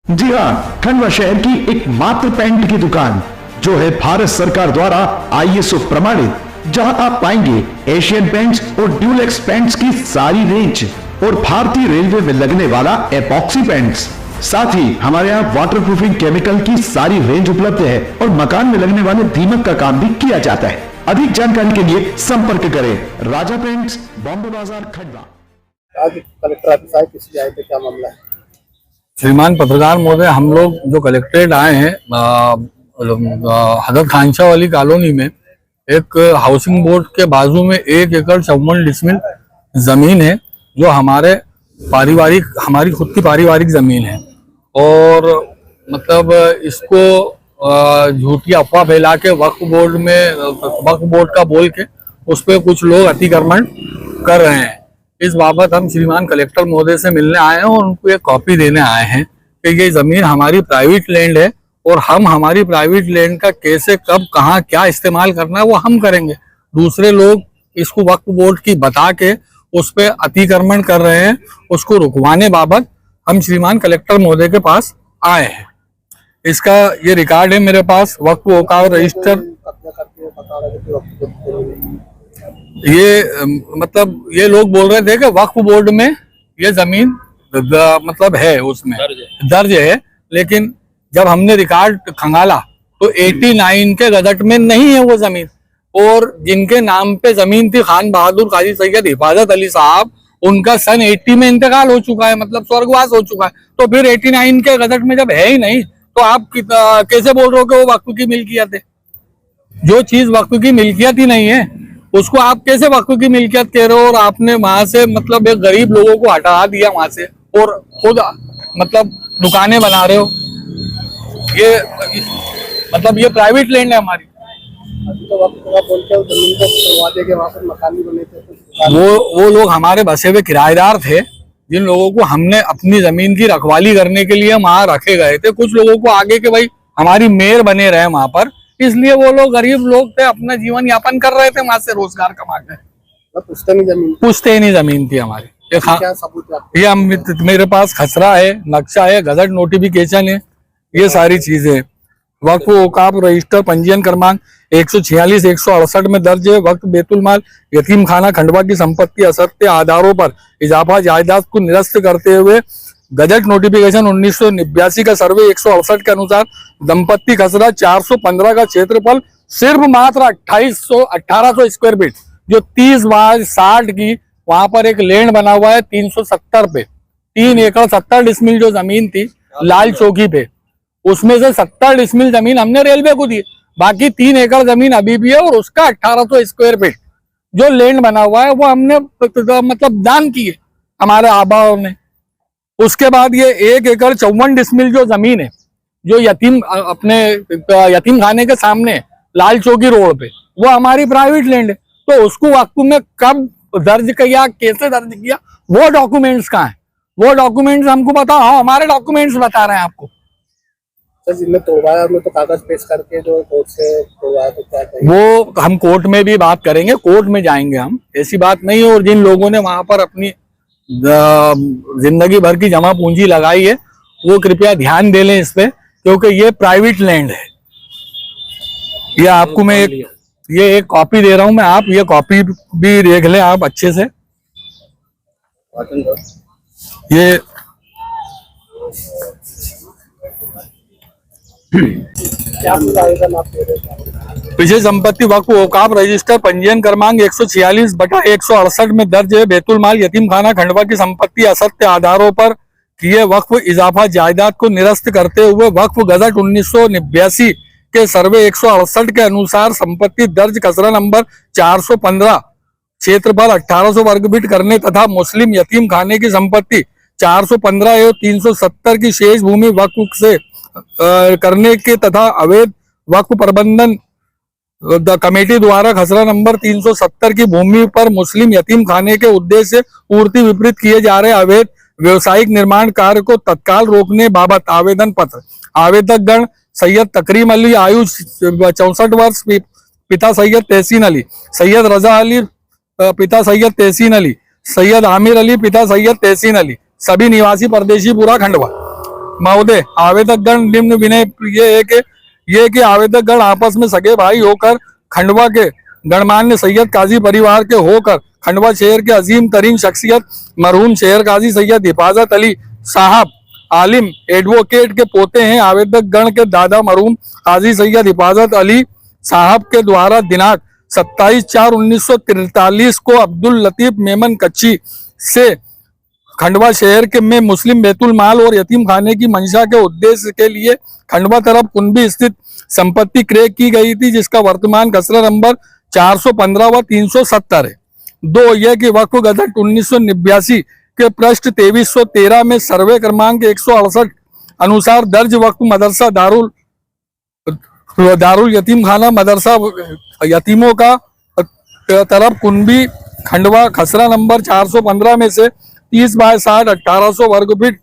जी हाँ, खंडवा शहर की एकमात्र पेंट की दुकान जो है भारत सरकार द्वारा ISO प्रमाणित, जहां आप पाएंगे एशियन पेंट्स और ड्यूलेक्स पेंट्स की सारी रेंज और भारतीय रेलवे में लगने वाला एपॉक्सी पेंट्स। साथ ही हमारे यहाँ वाटरप्रूफिंग केमिकल की सारी रेंज उपलब्ध है और मकान में लगने वाले दीमक का काम भी किया जाता है। अधिक जानकारी के लिए संपर्क करें राजा पेंट्स, बॉम्बे बाजार, खंडवा। आज कलेक्टर ऑफिस आए, किसी आए थे, क्या मामला है? श्रीमान पत्रकार महोदय, हम लोग जो कलेक्ट्रेट आए हैं हजरत खानशाह वाली कॉलोनी में एक हाउसिंग बोर्ड के बाजू में 1 एकड़ 54 डिसमिल जमीन है जो हमारी खुद की पारिवारिक जमीन है। और मतलब इसको झूठी अफवाह फैला के वक्फ बोर्ड का बोल के उस पर कुछ लोग अतिक्रमण कर रहे हैं। इस बाबत हम श्रीमान कलेक्टर महोदय से मिलने आए हैं और उनको एक कॉपी देने आए हैं कि ये जमीन हमारी प्राइवेट लैंड है और हम हमारी प्राइवेट लैंड का कैसे, कब, कहाँ, क्या इस्तेमाल करना है वो हम करेंगे। दूसरे लोग इसको वक्फ बोर्ड की बता के उस पर अतिक्रमण कर रहे हैं, उसको रुकवाने बाबत हम श्रीमान कलेक्टर महोदय के पास आए हैं। इसका ये रिकॉर्ड है मेरे पास, वक्फ औकाफ रजिस्टर। ये मतलब ये लोग बोल रहे थे कि वक्फ बोर्ड में ये जमीन मतलब है, उसमें दर्ज है, लेकिन जब हमने रिकॉर्ड खंगाला तो 89 के गजट में नहीं है वो जमीन। और जिनके नाम पे जमीन थी, खान बहादुर काजी सैयद हिफाजत अली साहब, उनका सन 80 में इंतकाल हो चुका है, मतलब स्वर्गवास हो चुका है। तो फिर 89 के गजट में जब है ही नहीं तो आप कैसे बोल रहे हो कि वो वक्फ की मिल्कियत है? जो चीज वक्फ की मिल्कियत ही नहीं है उसको आप कैसे वक्फ की मिल्कियत कह रहे हो? और आपने वहां से मतलब एक गरीब लोगों को हटा दिया वहां से और खुद मतलब दुकानें बना रहे हो। ये मतलब ये प्राइवेट लैंड है हमारी। तो बोलते हो जमीन को तोड़वा देंगे, वहां पर मकान भी बने थे। वो लोग हमारे बसे हुए किराएदार थे, जिन लोगों को हमने अपनी जमीन की रखवाली करने के लिए वहां रखे गए थे। कुछ लोगों को आगे के भाई हमारी मेयर बने रहे वहां पर, इसलिए वो लोग गरीब लोग थे, अपना जीवन यापन कर रहे थे वहां से रोजगार कमा के। पूछते नहीं जमीन थी हमारी। क्या सबूत है? ये मेरे पास खसरा है, नक्शा है, गजट नोटिफिकेशन है, ये सारी चीजें। वक्फ औकाफ रजिस्टर पंजीयन क्रमांक 146 168 में दर्ज है। वक्त बैतुल माल यतीम खाना खंडवा की संपत्ति असत्य आधारों पर इजाफा जायदाद को निरस्त करते हुए गजट नोटिफिकेशन 1989 का सर्वे 168 के अनुसार दंपत्ति खसरा 415 का क्षेत्रफल सिर्फ मात्र 1800 स्क्वायर फीट, जो 30/60 की वहां पर एक लैंड बना हुआ है 370 पे। 3 एकड़ 70 डिसमिल जो जमीन थी लाल चौकी पे, उसमें से 70 डिसमिल जमीन हमने रेलवे को दी। बाकी 3 एकड़ जमीन अभी भी है और उसका 1800 स्क्वायर फीट जो लैंड बना हुआ है वो हमने मतलब दान की है हमारे आबाओं ने। उसके बाद ये 1 एकड़ 54 डिसमिल जो जमीन है जो यतीम खाने के सामने लाल चौकी रोड पे, वो हमारी प्राइवेट लैंड है। तो उसको वक्फ में कब दर्ज किया, कैसे दर्ज किया, वो डॉक्यूमेंट्स कहाँ है? वो डॉक्यूमेंट्स हमको बताओ। हाँ, हमारे डॉक्यूमेंट्स बता रहे हैं आपको। जिनने तोड़वाया उन्हें तो कागज पेश करके जो कोर्ट से तोड़वाया, तो क्या करेंगे? वो हम कोर्ट में भी बात करेंगे, कोर्ट में जाएंगे हम, ऐसी बात नहीं है। और जिन लोगों ने वहां पर अपनी जिंदगी भर की जमा पूंजी लगाई है वो कृपया ध्यान दे लें इस पे, क्योंकि ये प्राइवेट लैंड है। ये आपको मैं एक कॉपी दे रहा हूं मैं, आप ये कॉपी भी देख लें आप अच्छे से। ये विशेष संपत्ति वक्फ औकाफ रजिस्टर पंजीयन क्रमांक 146/168 में दर्ज है। बैतुल माल यतीम खाना खंडवा की संपत्ति असत्य आधारों पर किए वक्फ इजाफा जायदाद को निरस्त करते हुए वक्फ गजट 1989 के सर्वे 168 के अनुसार संपत्ति दर्ज खसरा नंबर 415 क्षेत्रफल 1800 वर्ग फीट करने तथा मुस्लिम यतीम खाने की संपत्ति 415 एवं 370 की शेष भूमि वक्फ से करने के तथा अवैध वक्फ प्रबंधन कमेटी द्वारा खसरा नंबर 370 की भूमि पर मुस्लिम यतीम खाने के उद्देश्य पूर्ति विपरीत किए जा रहे अवैध व्यवसायिक निर्माण कार्य को तत्काल रोकने बाबत आवेदन पत्र। आवेदक गण सैयद तकरीम अली, आयु 64 वर्ष, पिता सैयद तहसीन अली, सैयद रजा अली पिता सैयद तहसीन अली, सैयद आमिर अली पिता सैयद तहसीन अली, सभी निवासी परदेशीपुरा खंडवा। महोदय, आवेदकगण निम्न विनय ये है कि आवेदकगण आपस में सगे भाई होकर खंडवा के गणमान्य सैयद काजी परिवार के होकर खंडवा शहर के अजीम तरीन शख्सियत मरहूम शहर काजी सैयद हिफाजत अली साहब आलिम एडवोकेट के पोते हैं। आवेदक गण के दादा मरहूम काजी सैयद हिफाजत अली साहब के द्वारा दिनांक 27/4/1943 को अब्दुल लतीफ मेमन कच्ची से खंडवा शहर के में मुस्लिम बैतुल माल और यतीम खाने की मंशा के उद्देश्य के लिए खंडवा तरफ कुंभी स्थित संपत्ति क्रय की गई थी, जिसका वर्तमान खसरा नंबर 415 व 370 है। 2 यह कि वक्फ गजट 1989 के पृष्ठ 2313 में सर्वे क्रमांक 168 अनुसार दर्ज वक्फ मदरसा दारुल यतीम खाना मदरसा यतीमों का तरफ कुंभी खंडवा खसरा नंबर 415 में से 30/60 1800 वर्ग फीट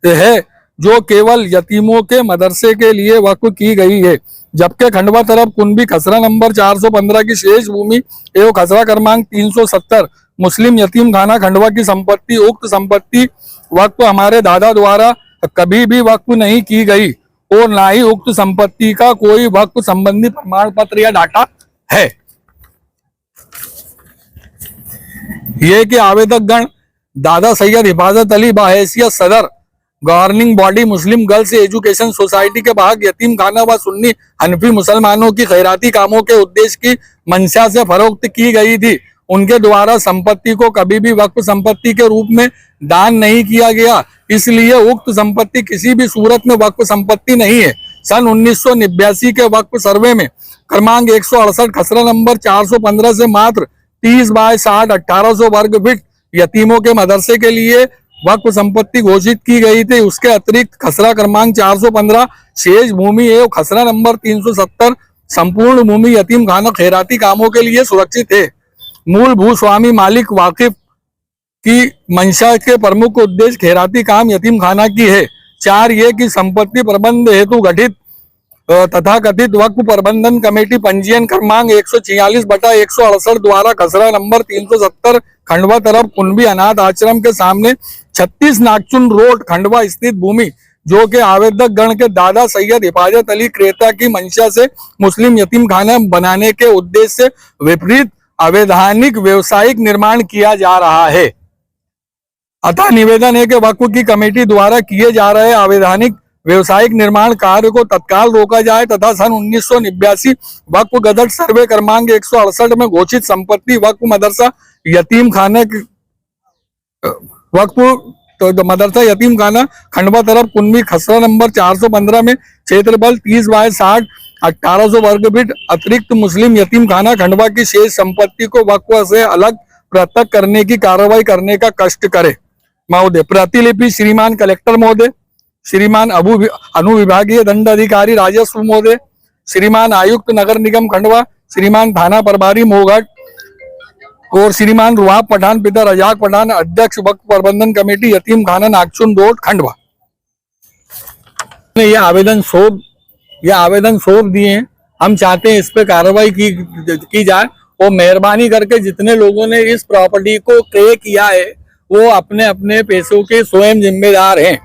है, जो केवल यतीमों के मदरसे के लिए वक्फ की गई है, जबकि खंडवा तरफ कुंभी खसरा नंबर 415 की शेष भूमि एवं खसरा क्रमांक 370 मुस्लिम यतीम खाना खंडवा की संपत्ति उक्त संपत्ति वक्फ हमारे दादा द्वारा कभी भी वक्फ नहीं की गई और ना ही उक्त संपत्ति का कोई वक्फ संबंधी प्रमाण पत्र या डाटा है। यह कि आवेदक गण दादा सैयद हिफाजत अली बाहैसियत सदर गवर्निंग बॉडी मुस्लिम गर्ल्स एजुकेशन सोसाइटी के भाग यतीम खाना व सुन्नी हनफी मुसलमानों की खैराती कामों के उद्देश्य की मंशा से फरोख्त की गई थी, उनके द्वारा संपत्ति को कभी भी वक्फ संपत्ति के रूप में दान नहीं किया गया, इसलिए उक्त संपत्ति किसी भी सूरत में वक्फ संपत्ति नहीं है। सन 1989 के वक्फ सर्वे में क्रमांक 168 खसरा नंबर 415 से मात्र 30/60 1800 वर्ग फीट यतीमों के मदरसे के लिए वक्फ संपत्ति घोषित की गई थी। उसके अतिरिक्त खसरा क्रमांक 415 शेष भूमि एवं खसरा नंबर 370 संपूर्ण भूमि यतीम खाना खैराती कामों के लिए सुरक्षित है। मूल भूस्वामी मालिक वाकिफ की मंशा के प्रमुख उद्देश्य खैराती काम यतीम खाना की है। 4 ये कि संपत्ति प्रबंध हेतु गठित तथा कथित वक्फ प्रबंधन कमेटी पंजीयन क्रमांक 146/168 द्वारा खसरा नंबर 370 खंडवा तरफ कुंभी अनाथ आश्रम के सामने 36 नागचुन रोड खंडवा स्थित भूमि, जो कि आवेदक गण के दादा सैयद हिफाजत अली क्रेता की मंशा से मुस्लिम यतीम खाना बनाने के उद्देश्य से विपरीत अवैधानिक व्यवसायिक निर्माण किया जा रहा है। अतः निवेदन है कि वक्फ की कमेटी द्वारा किए जा रहे अवैधानिक व्यवसायिक निर्माण कार्य को तत्काल रोका जाए तथा सन 1989 वक्फ गजट सर्वे क्रमांक 168 में घोषित संपत्ति वक्फ मदरसा यतीम खाना मदरसा यतीम खाना खंडवा तरफ कुंभी खसरा नंबर 415 में क्षेत्रफल 30/60 1800 वर्ग फीट अतिरिक्त मुस्लिम यतीम खाना खंडवा की शेष संपत्ति को वक्फ से अलग पृथक करने की कार्रवाई करने का कष्ट करे। महोदय, प्रतिलिपि श्रीमान कलेक्टर महोदय, श्रीमान अनुविभागीय दंडाधिकारी राजस्व महोदय, श्रीमान आयुक्त नगर निगम खंडवा, श्रीमान थाना प्रभारी मोहघाट और श्रीमान रुहाब पठान पिता रजाक पठान अध्यक्ष वक्फ प्रबंधन कमेटी यतीम खाना नागचुन रोड खंडवा। ये आवेदन सौंप दिए हैं। हम चाहते हैं इस पे कार्रवाई की जाए और मेहरबानी करके जितने लोगों ने इस प्रॉपर्टी को क्रय किया है वो अपने अपने पैसों के स्वयं जिम्मेदार हैं।